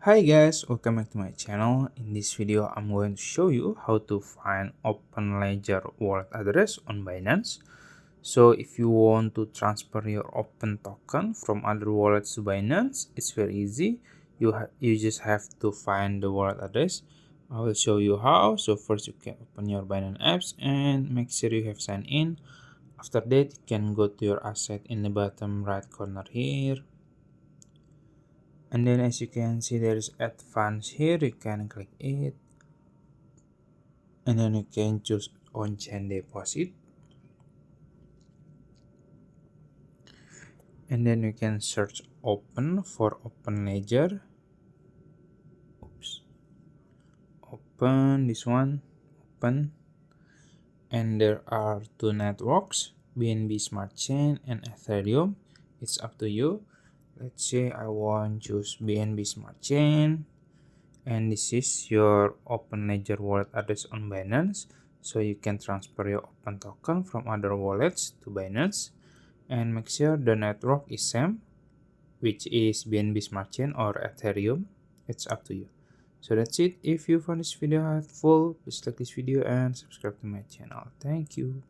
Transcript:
Hi guys, welcome back to my channel. In this video, I'm going to show you how to find Openledger wallet address on Binance. So if you want to transfer your Open token from other wallets to Binance, it's very easy. You just have to find the wallet address. I will show you how. So first you can open your Binance apps and make sure you have signed in. After that, you can go to your asset in the bottom right corner here. And then as you can see, there is advanced here. You can click it, and then you can choose on chain deposit, and then you can search open for Openledger. Oops, open this one, open, and there are two networks, BNB Smart Chain and Ethereum. It's up to you. Let's say I want to choose BNB Smart Chain, and this is your Openledger wallet address on Binance, so you can transfer your Open token from other wallets to Binance, and make sure the network is same, which is BNB Smart Chain or Ethereum. It's up to you. So that's it. If you found this video helpful, please like this video and subscribe to my channel. Thank you.